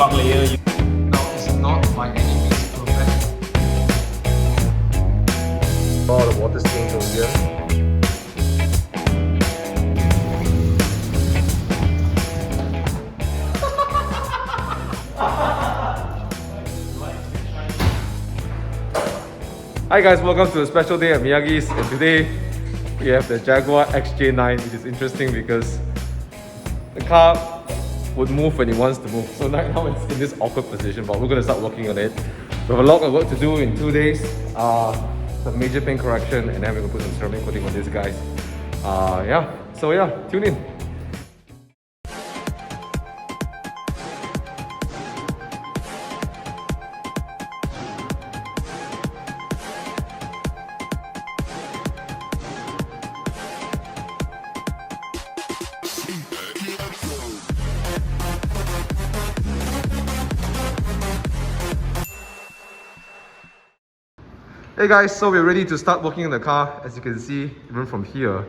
watermark layer. Now, it's not by any means perfect. All the water stains over here. Hi guys, welcome to a special day at Miyagi's, and today we have the Jaguar XJ9, which is interesting because the car would move when it wants to move. So right now it's in this awkward position, but we're going to start working on it. We have a lot of work to do in 2 days. Some major paint correction, and then we're going to put some ceramic coating on these guys. So tune in. Hey guys, so we're ready to start working on the car. As you can see, even from here,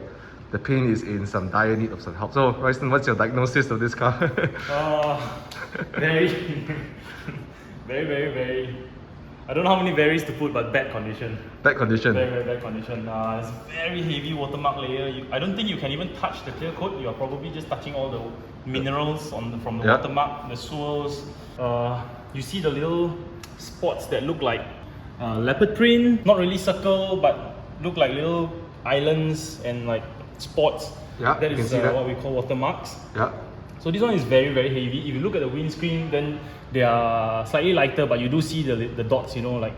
the paint is in some dire need of some help. So, Royston, what's your diagnosis of this car? Very, very. I don't know how many varies to put, but bad condition. Bad condition. Very bad condition. It's very heavy watermark layer. I don't think you can even touch the clear coat. You are probably just touching all the minerals from the watermark, the swirls. You see the little spots that look like leopard print, not really circle, but look like little islands and like spots. Yeah, that is what we call watermarks. Yeah. So this one is very heavy. If you look at the windscreen, then they are slightly lighter, but you do see the dots, you know, like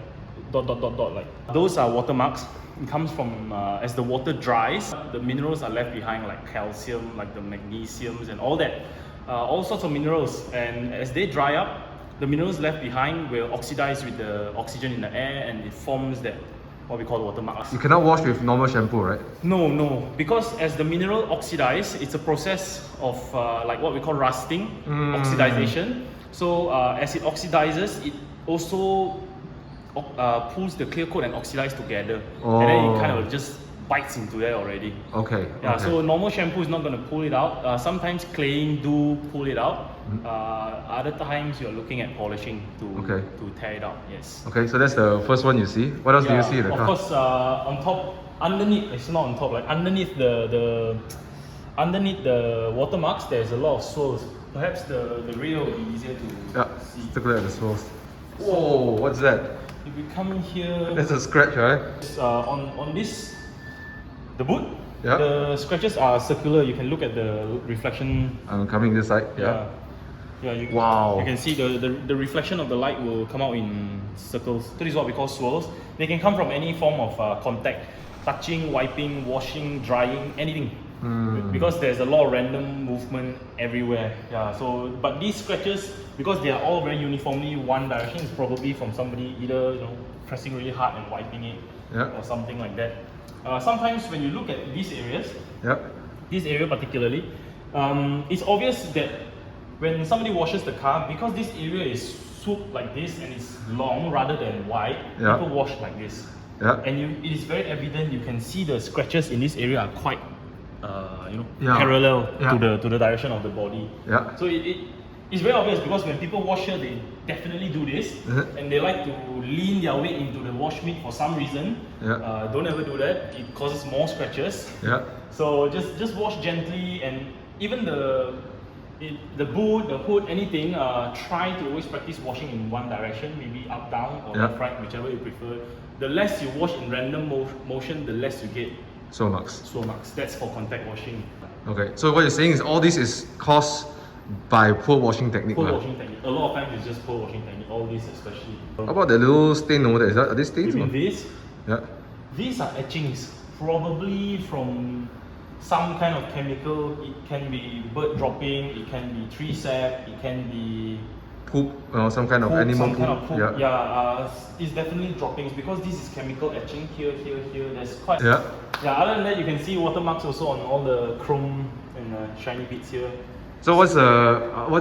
dot, like those are watermarks. It comes from as the water dries, the minerals are left behind, like calcium, like the magnesiums and all that, all sorts of minerals. And as they dry up, the minerals left behind will oxidize with the oxygen in the air, and it forms that what we call watermarks. You cannot wash with normal shampoo, right? No, because as the mineral oxidize, it's a process of like what we call rusting, oxidization. So as it oxidizes, it also pulls the clear coat and oxidize together, and then it kind of just bites into there already. Okay. Yeah. Okay. So normal shampoo is not going to pull it out. Sometimes claying do pull it out. Other times you're looking at polishing to tear it out. Yes. Okay, so that's the first one you see. What else do you see in the car? Of course, on top, underneath, it's not on top, like underneath the watermarks, there's a lot of swirls. Perhaps the rear will be easier to see. Take a look at the swirls. Whoa, what's that? If we come here, that's a scratch, right? On this, the boot, the scratches are circular. You can look at the reflection. I'm coming this side. Yeah, you can see the reflection of the light will come out in circles. So this is what we call swirls. They can come from any form of contact, touching, wiping, washing, drying, anything. Because there's a lot of random movement everywhere. Yeah. So, but these scratches, because they are all very uniformly one direction, it's probably from somebody either pressing really hard and wiping it, or something like that. Sometimes when you look at these areas, this area particularly, it's obvious that when somebody washes the car, because this area is swooped like this and it's long rather than wide, people wash like this. And it is very evident. You can see the scratches in this area are quite parallel to the direction of the body. So it's very obvious, because when people wash here, they definitely do this, and they like to lean their weight into the wash mitt for some reason. Don't ever do that. It causes more scratches. So just wash gently, and even the boot, the hood, anything, try to always practice washing in one direction, maybe up, down, or left, right, whichever you prefer. The less you wash in random motion, the less you get swirl marks. That's for contact washing. Okay, so what you're saying is all this is caused by poor washing technique. Poor washing technique. A lot of times it's just poor washing technique, all these especially. How about the little stain over there? Are these stains? You mean these? Yeah. These are etchings, probably from some kind of chemical. It can be bird dropping, it can be tree sap, it can be poop, some kind of animal poop. Kind of poop. It's definitely droppings, because this is chemical etching here. There's quite. Other than that, you can see watermarks also on all the chrome and shiny bits here. So what's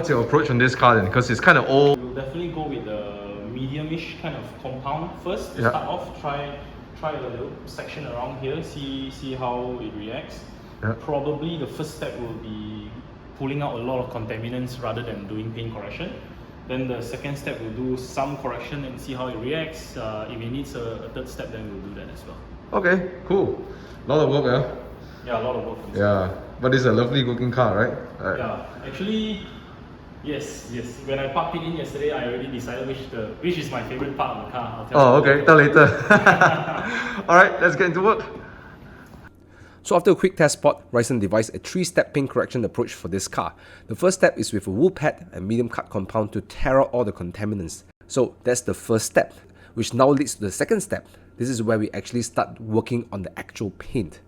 your approach on this car then? Because it's kind of old. We'll definitely go with the medium-ish kind of compound first. To start off, try a little section around here, see how it reacts. Probably the first step will be pulling out a lot of contaminants rather than doing paint correction. Then the second step, we'll do some correction and see how it reacts. If it needs a third step, then we'll do that as well. Okay, cool. Lot of work, yeah? Yeah, a lot of work. Yeah, but it's a lovely looking car, right? Yeah, actually, yes. When I parked it in yesterday, I already decided which is my favorite part of the car. I'll tell Oh, you okay, tell later. Alright, let's get into work. So after a quick test spot, Ryson devised a 3-step paint correction approach for this car. The first step is with a wool pad and medium cut compound to tear out all the contaminants. So that's the first step, which now leads to the second step. This is where we actually start working on the actual paint.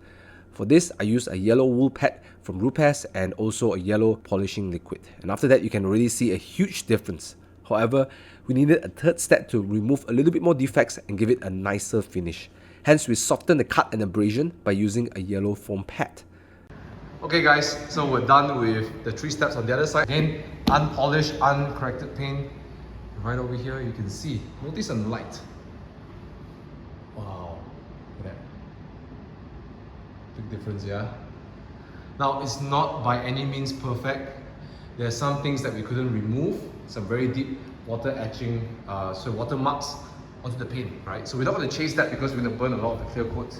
For this, I use a yellow wool pad from Rupes and also a yellow polishing liquid. And after that, you can already see a huge difference. However, we needed a third step to remove a little bit more defects and give it a nicer finish. Hence, we soften the cut and abrasion by using a yellow foam pad. Okay guys, so we're done with the 3 steps on the other side. Again, unpolished, uncorrected paint. Right over here, you can see. Notice on the light. Wow, look at that. Big difference, yeah? Now, it's not by any means perfect. There are some things that we couldn't remove. Some very deep water etching, so watermarks onto the paint, right? So we're not going to chase that because we're going to burn a lot of the clear coat.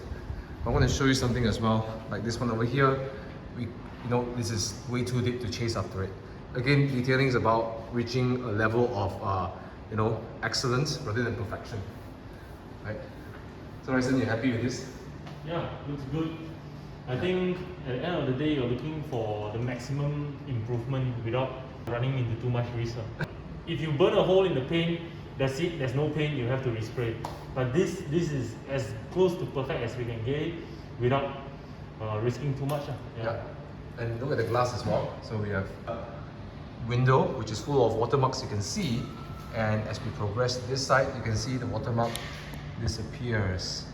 I want to show you something as well, like this one over here. This is way too deep to chase after it. Again, detailing is about reaching a level of, excellence rather than perfection, right? So Ryson, you happy with this? Yeah, looks good. I think at the end of the day, you're looking for the maximum improvement without running into too much risk. If you burn a hole in the paint, that's it, there's no paint, you have to respray. But this is as close to perfect as we can get it without risking too much. Yeah. And look at the glass as well. So we have a window which is full of watermarks you can see, and as we progress to this side, you can see the watermark disappears.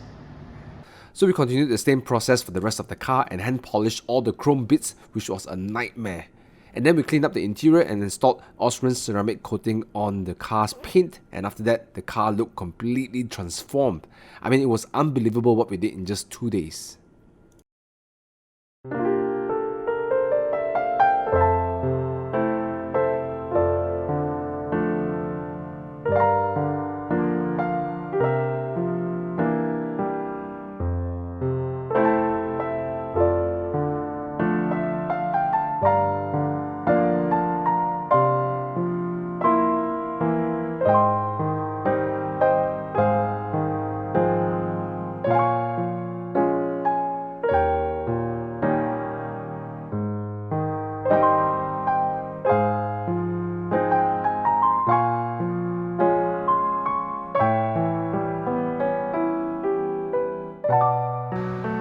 So we continued the same process for the rest of the car and hand polished all the chrome bits, which was a nightmare. And then we cleaned up the interior and installed Osram ceramic coating on the car's paint, and after that, the car looked completely transformed. I mean, it was unbelievable what we did in just 2 days.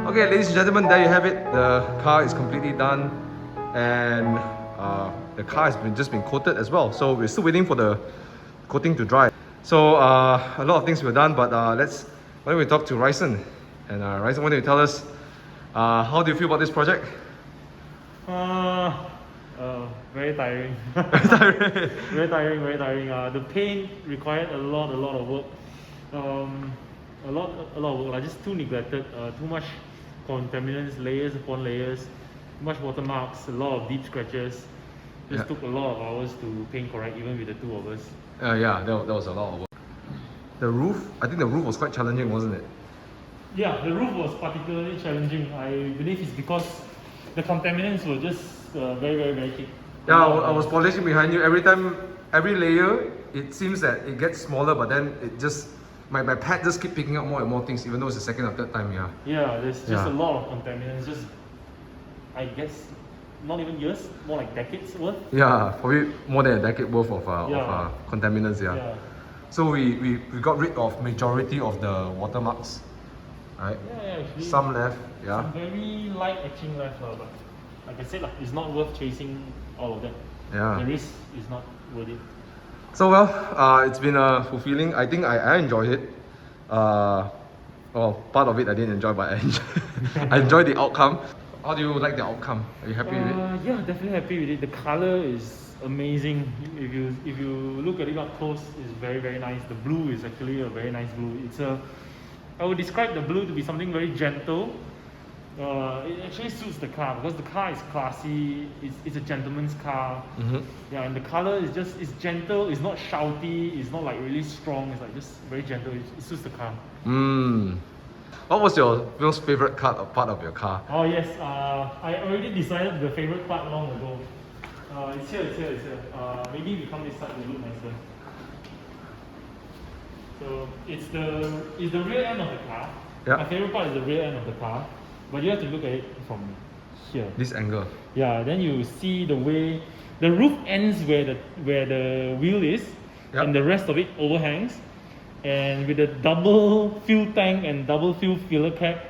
Okay, ladies and gentlemen, there you have it. The car is completely done, and the car has just been coated as well. So we're still waiting for the coating to dry. So a lot of things were done, but why don't we talk to Ryson? And Ryson, why don't you tell us how do you feel about this project? Very tiring. Very tiring. The paint required a lot of work. A lot of work. Just too neglected. Too much contaminants, layers upon layers. Too much watermarks. A lot of deep scratches. Just took a lot of hours to paint correct, even with the two of us. Yeah, that was a lot of work. The roof, I think the roof was quite challenging, wasn't it? Yeah, the roof was particularly challenging. I believe it's because the contaminants were just very thick. Yeah, I was polishing behind you. Every layer, it seems that it gets smaller, but then it just, my pad just keep picking up more and more things, even though it's the second or third time, yeah. Yeah, there's just a lot of contaminants, just, I guess, not even years, more like decades worth. Yeah, probably more than a decade worth of contaminants, yeah. So we got rid of majority of the watermarks, right? Yeah, actually. Some left, yeah. Some very light etching left, but like I said, it's not worth chasing all of them. Yeah. The risk is not worth it. So well, it's been fulfilling. I think I enjoyed it. Well, part of it I didn't enjoy, but I enjoyed the outcome. How do you like the outcome? Are you happy with it? Yeah, definitely happy with it. The color is amazing. If you look at it up close, it's very nice. The blue is actually a very nice blue. I would describe the blue to be something very gentle, It actually suits the car because the car is classy. It's a gentleman's car. Yeah, and the color is it's gentle. It's not shouty. It's not like really strong. It's like just very gentle. It suits the car. What was your most favorite part of your car? Oh yes, I already decided the favorite part long ago. It's here. Maybe we come this side to look nicer. So it's the rear end of the car. Yeah. My favorite part is the rear end of the car, but you have to look at it from here. This angle. Yeah, then you see the way the roof ends where the wheel is, Yep. and the rest of it overhangs. And with the double fuel tank and double fuel filler cap,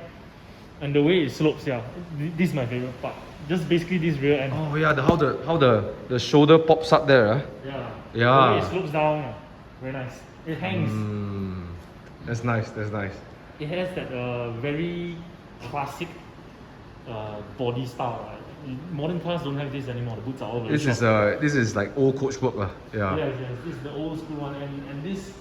and the way it slopes, yeah, this is my favorite part. Just basically this rear end. Oh yeah, how the shoulder pops up there. Yeah. Yeah. The way it slopes down, yeah. Very nice. It hangs. That's nice. It has that very classic body style. Right? Modern cars don't have this anymore. The boots are all very short. This is like old coach work. Yeah. Yes, this is the old school one, and this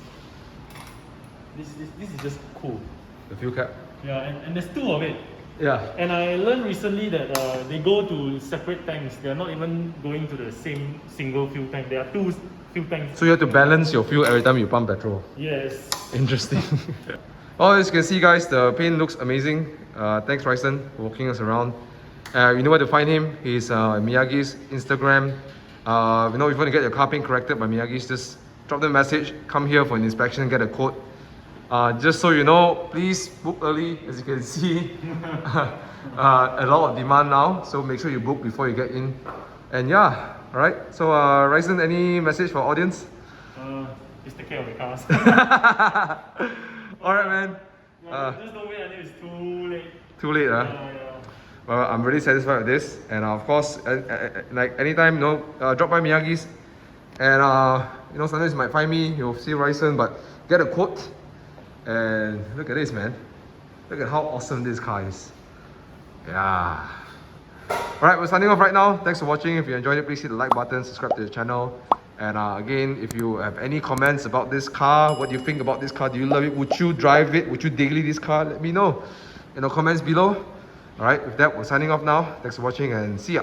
is just cool. The fuel cap. Yeah, and there's two of it. Yeah. And I learned recently that they go to separate tanks. They're not even going to the same single fuel tank. There are two fuel tanks. So you have to balance your fuel every time you pump petrol. Yes. Interesting. Well, as you can see, guys, the paint looks amazing. Thanks, Ryson, for walking us around. You know where to find him. He's Miyagi's Instagram. If you want to get your car paint corrected by Miyagi's, just drop them a message. Come here for an inspection, get a quote. Just so you know, please book early. As you can see, a lot of demand now. So make sure you book before you get in. And yeah, all right. So, Ryson, any message for audience? Just take care of the cars. All right, man. Just don't wait until it's too late. Too late, huh? Yeah. Well, I'm really satisfied with this, and of course, like anytime, drop by Miyagi's, and sometimes you might find me, you'll see Ryson, but get a quote, and look at this, man. Look at how awesome this car is. Yeah. Alright, we're signing off right now. Thanks for watching. If you enjoyed it, please hit the like button, subscribe to the channel. And again, if you have any comments about this car, what do you think about this car? Do you love it? Would you drive it? Would you daily this car? Let me know in the comments below. Alright, with that, we're signing off now. Thanks for watching and see ya.